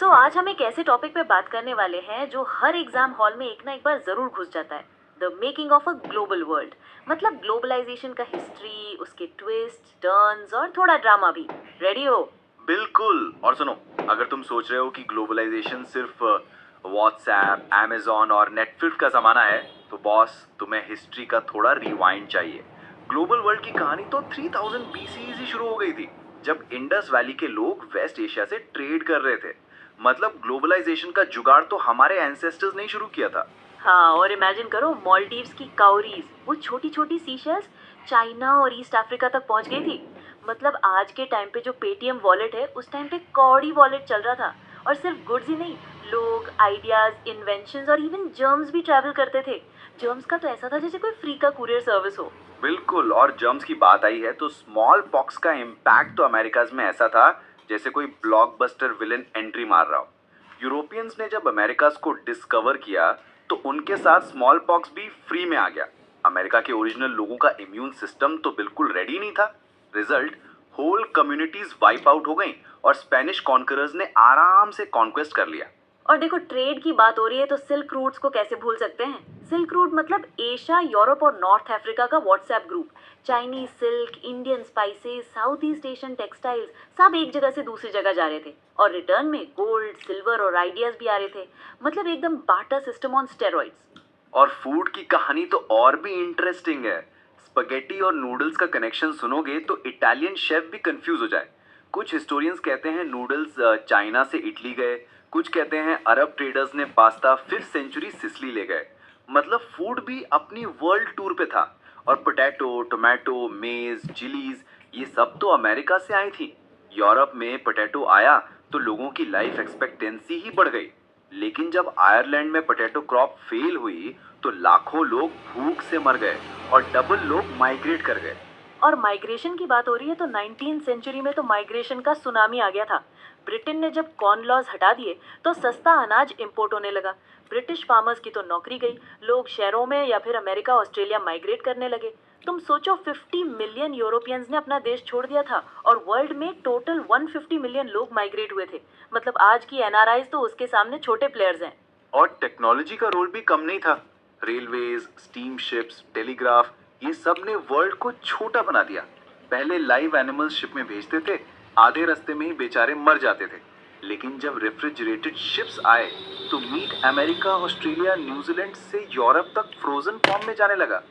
आज हम एक ऐसे टॉपिक पे बात करने वाले हैं जो हर एग्जाम हॉल में एक ना एक बार जरूर घुस जाता है। The making of a global world. मतलब ग्लोबलाइजेशन का हिस्ट्री, उसके ट्विस्ट टर्न्स और थोड़ा ड्रामा भी। रेडी हो? बिल्कुल। और सुनो, अगर तुम सोच रहे हो कि ग्लोबलाइजेशन सिर्फ व्हाट्सएप, अमेजॉन और नेटफ्लिक्स का जमाना है, तो बॉस तुम्हें हिस्ट्री का थोड़ा रिवाइंड चाहिए। ग्लोबल वर्ल्ड की कहानी तो 3000 बीसी से शुरू हो गई थी, जब इंडस वैली के लोग वेस्ट एशिया से ट्रेड कर रहे थे। मतलब ग्लोबलाइजेशन का जुगाड़ तो हमारे एंसेस्टर्स ने ही शुरू किया था। हाँ, और इमेजिन करो मॉलडीव्स की काउरीज, वो छोटी छोटी सीशेल्स चाइना और ईस्ट अफ्रीका तक पहुंच गई थी। मतलब आज के टाइम पे जो पेटीएम वॉलेट है, उस टाइम पे कौड़ी वॉलेट चल रहा था। और सिर्फ गुड्स ही नहीं, लोग, आइडियाज, इन्वेंशंस और इवन जर्म्स भी ट्रैवल करते थे। जर्म्स का तो ऐसा था जैसे कोई फ्री का कुरियर सर्विस हो। बिल्कुल। और जर्म्स की बात आई है तो स्मॉल पॉक्स का इम्पैक्ट तो अमेरिकाज में ऐसा था जैसे कोई ब्लॉकबस्टर विलेन एंट्री मार रहा हो। यूरोपियंस ने जब अमेरिकाज को डिस्कवर किया तो उनके साथ स्मॉल पॉक्स भी फ्री में आ गया। अमेरिका के ओरिजिनल लोगों का इम्यून सिस्टम तो बिल्कुल रेडी नहीं था। Result, whole communities wipe out हो गई और स्पेनिश कॉन्करर्स ने आराम से कॉन्क्वेस्ट कर लिया। और देखो, ट्रेड की बात हो रही है तो सिल्क रूट्स को कैसे भूल सकते हैं। सिल्क रूट मतलब एशिया, यूरोप और नॉर्थ अफ्रीका का WhatsApp group. Chinese silk, Indian spices, south east Asian textiles, सब एक जगह से दूसरी जगह जा रहे थे। और रिटर्न में गोल्ड, सिल्वर और आइडियाज भी आ रहे थे। मतलब एकदम बाटा सिस्टम ऑन स्टेरॉइड्स। और फूड की कहानी तो और भी इंटरेस्टिंग है। स्पगेटी और नूडल्स का कनेक्शन सुनोगे तो इटालियन शेफ भी कंफ्यूज हो जाए। कुछ हिस्टोरियंस कहते हैं नूडल्स चाइना से इटली गए, कुछ कहते हैं अरब ट्रेडर्स ने पास्ता 5th सेंचुरी सिसली ले गए। मतलब फूड भी अपनी वर्ल्ड टूर पे था। और पोटैटो, टोमेटो, मेज, चिलीज, ये सब तो अमेरिका से आई थी। यूरोप में पोटैटो आया तो लोगों की लाइफ एक्सपेक्टेंसी ही बढ़ गई। लेकिन जब आयरलैंड में पोटैटो क्रॉप फेल हुई तो लाखों लोग भूख से मर गए और डबल लोग माइग्रेट कर गए। और माइग्रेशन की बात हो रही है तो 19th सेंचुरी में तो माइग्रेशन का सुनामी आ गया था। ब्रिटेन ने जब कॉर्न लॉज हटा दिए तो सस्ता अनाज इंपोर्ट होने लगा। ब्रिटिश फार्मर्स की तो नौकरी गई। लोग शहरों में या फिर अमेरिका, ऑस्ट्रेलिया माइग्रेट करने लगे। तुम सोचो, 50 मिलियन यूरोपियंस ने अपना देश छोड़ दिया था और वर्ल्ड में टोटल 150 मिलियन लोग माइग्रेट हुए थे। मतलब आज की एनआरआईज तो उसके सामने छोटे प्लेयर्स हैं। और टेक्नोलॉजी का रोल भी कम नहीं था। रेलवेज, स्टीम शिप्स, टेलीग्राफ, ये सब ने वर्ल्ड को छोटा बना दिया। पहले लाइव एनिमल्स शिप में भेजते थे, आधे रास्ते में ही बेचारे मर जाते थे। लेकिन जब रेफ्रिजरेटेड शिप्स आए तो मीट अमेरिका, ऑस्ट्रेलिया, न्यूजीलैंड से यूरोप तक फ्रोजन फॉर्म में जाने लगा।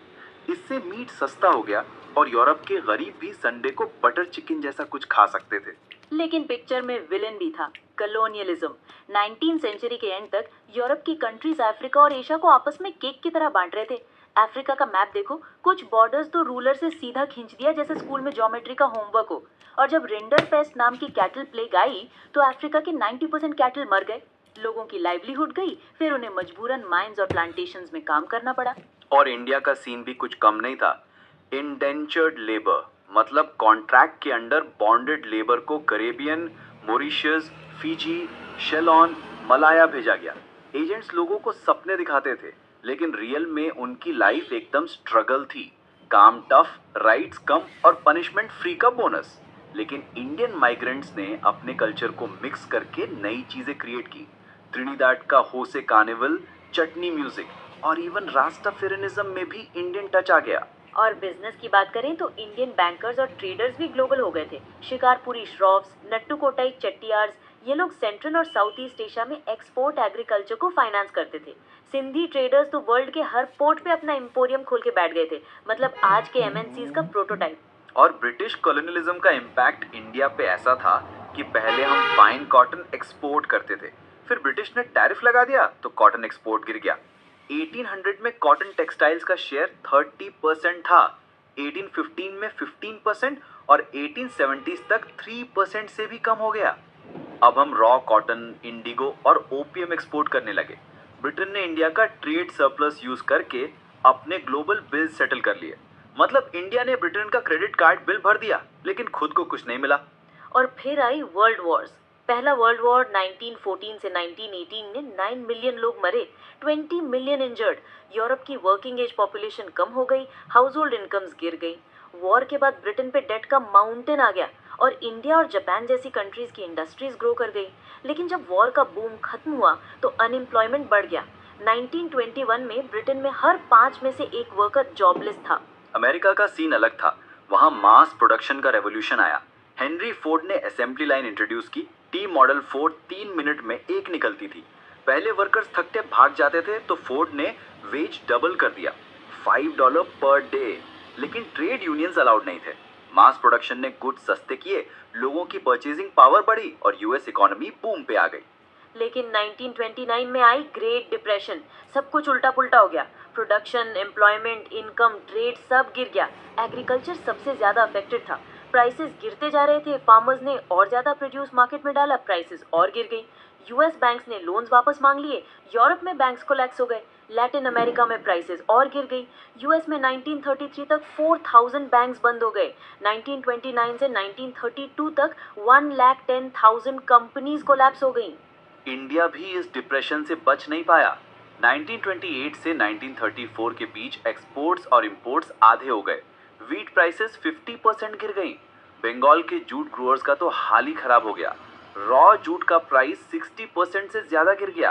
इससे मीट सस्ता हो गया और यूरोप के गरीब भी संडे को बटर चिकन जैसा कुछ खा सकते थे। लेकिन पिक्चर में विलेन भी था, कलोनियलिज्म। 19 सेंचुरी के एंड तक यूरोप की कंट्रीज अफ्रीका और एशिया को आपस में केक की तरह बांट रहे थे। अफ्रीका का मैप देखो, कुछ बॉर्डर्स तो रूलर से सीधा खींच दिया जैसे स्कूल में ज्योमेट्री का होमवर्क हो। और जब रिंडर पेस्ट नाम की कैटल प्लेग आई तो अफ्रीका के 90% कैटल मर गए। लोगों की लाइवलीहुड गई, फिर उन्हें मजबूरन माइंस और प्लांटेशंस में काम करना पड़ा। और इंडिया का सीन भी कुछ कम नहीं था। इंडेंचर्ड लेबर, मतलब कॉन्ट्रैक्ट के अंडर बॉन्डेड लेबर को करेबियन, मॉरिशस, फिजी, शेलॉन, मलाया भेजा गया। एजेंट्स लोगों को सपने दिखाते थे, लेकिन रियल में उनकी लाइफ एकदम स्ट्रगल थी। काम टफ, राइट्स कम और पनिशमेंट फ्री का बोनस। लेकिन इंडियन माइग्रेंट्स ने अपने कल्चर को मिक्स करके नई चीजें क्रिएट की। त्रिनिदाद का होसे कार्निवल, चटनी म्यूजिक और इवन रास्टाफेरिनिज्म में भी इंडियन टच आ गया। और बिजनेस की बात करें तो इंडियन बैंकर्स और ट्रेडर्स भी ग्लोबल हो गए थे। शिकारपुरी श्रॉफ्स, नट्टू कोटाई चट्टियार्स, ये लोग सेंट्रल और साउथ ईस्ट एशिया में एक्सपोर्ट एग्रीकल्चर को फाइनेंस करते थे। सिंधी ट्रेडर्स तो वर्ल्ड के हर पोर्ट पे अपना एम्पोरियम खोल के बैठ गए थे। मतलब आज के एमएनसीज का प्रोटोटाइप। और ब्रिटिश कॉलोनियलिज्म का इम्पैक्ट इंडिया पे ऐसा था कि पहले हम फाइन कॉटन एक्सपोर्ट करते थे, फिर ब्रिटिश ने टैरिफ लगा दिया तो कॉटन एक्सपोर्ट गिर गया। 1800 में कॉटन टेक्सटाइल्स का शेयर 30% था, 1815 में 15% और 1870 तक 3% से भी कम हो गया। अब हम रॉ कॉटन, इंडिगो और ओपीएम एक्सपोर्ट करने लगे। ब्रिटेन ने इंडिया का ट्रेड सरप्लस यूज करके अपने ग्लोबल बिल सेटल कर लिए। मतलब इंडिया ने ब्रिटेन का क्रेडिट कार्ड बिल भर दिया, लेकिन खुद को कुछ नहीं मिला। और फिर आई वर्ल्ड वॉर्स। पहला वर्ल्ड वॉर 1914 से 1918 में 9 मिलियन लोग मरे, 20 मिलियन इंजर्ड। यूरोप की वर्किंग एज पॉपुलेशन कम हो गई, हाउस होल्ड इनकम्स गिर गई। वॉर के बाद ब्रिटेन पे डेट का माउंटेन आ गया और इंडिया और जापान जैसी कंट्रीज की इंडस्ट्रीज ग्रो कर गई। लेकिन जब वॉर का बूम खत्म हुआ तो अनएम्प्लॉयमेंट बढ़ गया। 1921 में ब्रिटेन में हर 5 में से एक वर्कर जॉबलेस था। अमेरिका का सीन अलग था। वहाँ मास प्रोडक्शन का रेवोल्यूशन आया। हेनरी फोर्ड ने असेंबली लाइन इंट्रोड्यूस की। टी मॉडल फोर्ड 3 मिनट में एक निकलती थी। पहले वर्कर्स थकते भाग जाते थे तो फोर्ड ने वेज डबल कर दिया, $5 पर डे। लेकिन ट्रेड यूनियंस अलाउड नहीं थे। मास प्रोडक्शन ने गुड्स सस्ते किए, लोगों की परचेजिंग पावर बढ़ी और यूएस इकोनॉमी बूम पे आ गई। लेकिन 1929 में आई ग्रेट डिप्रेशन। सब कुछ उल्टा पुल्टा हो गया। प्रोडक्शन, एम्प्लॉयमेंट, इनकम, ट्रेड सब गिर गया। एग्रीकल्चर सबसे ज़्यादा अफेक्टेड था। प्राइसेस गिरते जा रहे थे। फार्मर्स ने और ज़्यादा प्रोड्यूस मार्केट में डाला, प्राइसेस और गिर गई। यूएस बैंक्स ने लोन्स वापस मांग लिए। यूरोप में बैंक्स कोलैप्स हो गए। लैटिन अमेरिका में प्राइसेस और गिर गई। यूएस में 1933 तक 4,000 बैंक्स बंद हो गए। 1929 से 1932 तक 1,10,000 कंपनीज कोलैप्स हो गई। इंडिया भी इस डिप्रेशन से बच नहीं पाया। 1928 से 1934 के बीच एक्सपोर्ट्स और इंपोर्ट्स आधे हो गए। वीट प्राइसेस 50% गिर गई। बंगाल के जूट ग्रोअर्स का तो हाल ही खराब हो गया। रॉ जूट का प्राइस 60% से ज्यादा गिर गया।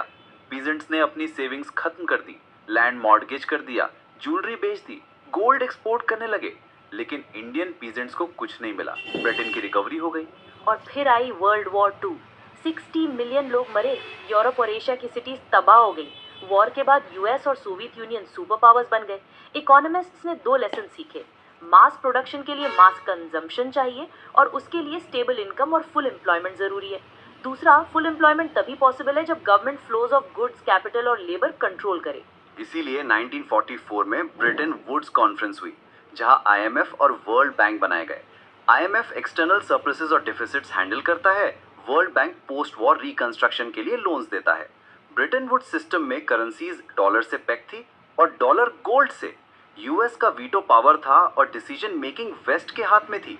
पीजेंट्स ने अपनी सेविंग्स खत्म कर दी, लैंड मॉर्गेज कर दिया, ज्वेलरी बेच दी, गोल्ड एक्सपोर्ट करने लगे। लेकिन इंडियन पीजेंट्स को कुछ नहीं मिला। ब्रिटेन की रिकवरी हो गई। और फिर आई वर्ल्ड वॉर 2। 60 मिलियन लोग मरे। यूरोप और एशिया की सिटीज तबाह हो गई। वॉर के बाद यूएस और सोवियत यूनियन सुपर पावर्स बन गए। इकोनॉमिस्ट्स ने 2 लेसन सीखे। मास प्रोडक्शन के लिए मास कंजम्पशन चाहिए और उसके लिए स्टेबल इनकम और फुल एम्प्लॉयमेंट जरूरी है। दूसरा, फुल एम्प्लॉयमेंट तभी पॉसिबल है जब government flows of goods, capital और लेबर कंट्रोल करे। इसीलिए 1944 में ब्रिटेन वुड्स कॉन्फ्रेंस हुई, जहां आईएमएफ और वर्ल्ड बैंक बनाए गए। आईएमएफ एक्सटर्नल सरप्लसेस और डिफिसिट्स हैंडल करता है। World bank post war reconstruction के लिए लोन्स देता है। ब्रिटेन वुड्स सिस्टम में करेंसीज डॉलर से पेग थी और डॉलर गोल्ड से। यूएस का वीटो पावर था और डिसीजन मेकिंग वेस्ट के हाथ में थी।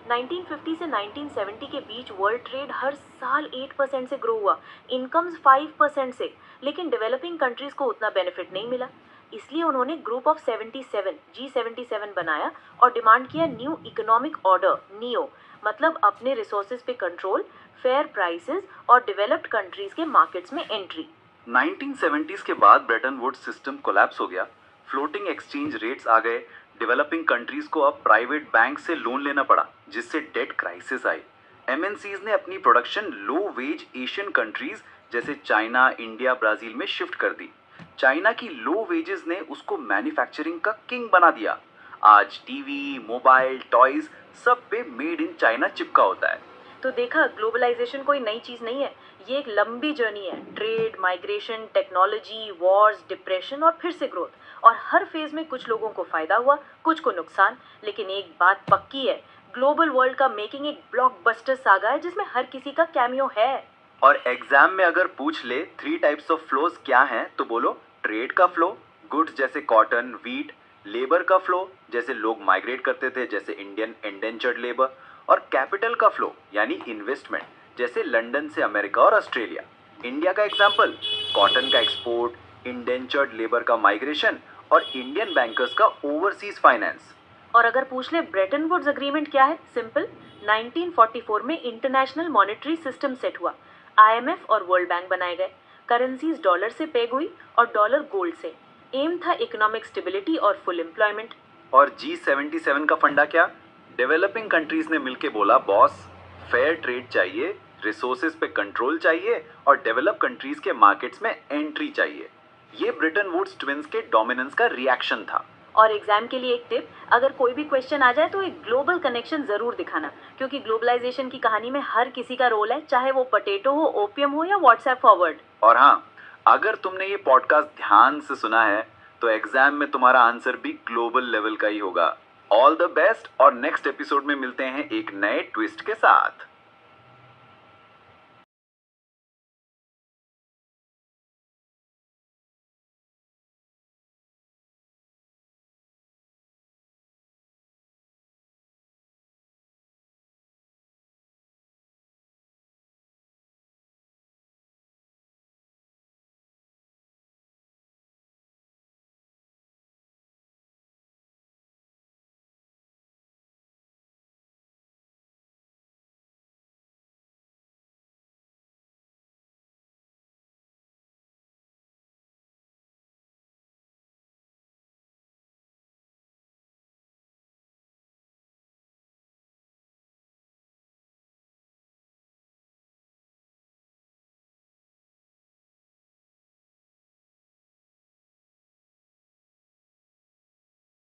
1950 से 1970 के बीच वर्ल्ड ट्रेड हर साल 8% से ग्रो हुआ, इनकम्स 5% से। लेकिन डेवलपिंग कंट्रीज को उतना बेनिफिट नहीं मिला। इसलिए उन्होंने ग्रुप ऑफ 77 G77 बनाया और डिमांड किया न्यू इकोनॉमिक ऑर्डर, नियो, मतलब अपने रिसोर्सेज पे कंट्रोल, फेयर प्राइसेस और डेवलप्ड कंट्रीज के मार्केट्स में एंट्री। 1970s के बाद ब्रेटन वुड्स सिस्टम कोलैप्स हो गया। फ्लोटिंग एक्सचेंज रेट्स आ गए। डेवलपिंग कंट्रीज को अब प्राइवेट बैंक से लोन लेना पड़ा, जिससे डेट क्राइसिस आई। एमएनसीज ने अपनी प्रोडक्शन लो वेज एशियन कंट्रीज जैसे चाइना, इंडिया, ब्राजील में शिफ्ट कर दी। चाइना की लो वेजेस ने उसको मैन्युफैक्चरिंग का किंग बना दिया। आज टीवी, मोबाइल, टॉयज सब पे मेड इन चाइना चिपका होता है। तो देखा, ग्लोबलाइजेशन कोई नई चीज नहीं है। ये एक लंबी जर्नी है। Trade, migration, technology, Wars, depression और फिर से ग्रोथ। और हर फेज में कुछ लोगों को फायदा हुआ, कुछ को नुकसान। लेकिन एक बात पक्की है, ग्लोबल वर्ल्ड का मेकिंग एक ब्लॉकबस्टर सागा है जिसमें हर किसी का कैमियो है। और एग्जाम में अगर पूछ ले 3 टाइप्स ऑफ फ्लोज क्या हैं, तो बोलो ट्रेड का फ्लो, गुड्स जैसे कॉटन, वीट, लेबर का फ्लो जैसे लोग माइग्रेट करते थे जैसे इंडियन इंडेंचर्ड लेबर, और कैपिटल का फ्लो यानी इन्वेस्टमेंट जैसे लंदन से अमेरिका और ऑस्ट्रेलिया। इंडिया का एग्जाम्पल, कॉटन का एक्सपोर्ट, इंडेंचर्ड लेबर का माइग्रेशन और इंडियन बैंकर्स का ओवरसीज फाइनेंस। और अगर पूछ ले ब्रेटन वुड्स एग्रीमेंट क्या है, सिंपल। 1944 में इंटरनेशनल मॉनेटरी सिस्टम सेट हुआ। आईएमएफ और वर्ल्ड बैंक बनाए गए। करेंसीज डॉलर से पेग हुई और डॉलर गोल्ड से। एम था इकोनॉमिक स्टेबिलिटी और फुल एम्प्लॉयमेंट। और G77 का फंडा क्या? डेवलपिंग कंट्रीज ने मिलके बोला, बॉस फेयर ट्रेड चाहिए, रिसोर्सेज पे कंट्रोल चाहिए और डेवलप कंट्रीज के मार्केट्स में एंट्री चाहिए। ये ब्रिटेन वुड्स ट्विंस के डोमिनेंस का रिएक्शन था। और एग्जाम के लिए एक टिप, अगर कोई भी क्वेश्चन आ जाए तो एक ग्लोबल कनेक्शन जरूर दिखाना, क्योंकि ग्लोबलाइजेशन की कहानी में हर किसी का रोल है, चाहे वो पोटैटो हो, ओपियम हो या व्हाट्सएप फॉरवर्ड। और हाँ, अगर तुमने ये पॉडकास्ट ध्यान से सुना है तो एग्जाम में तुम्हारा आंसर भी ग्लोबल लेवल का ही होगा। ऑल द बेस्ट और नेक्स्ट एपिसोड में मिलते हैं एक नए ट्विस्ट के साथ।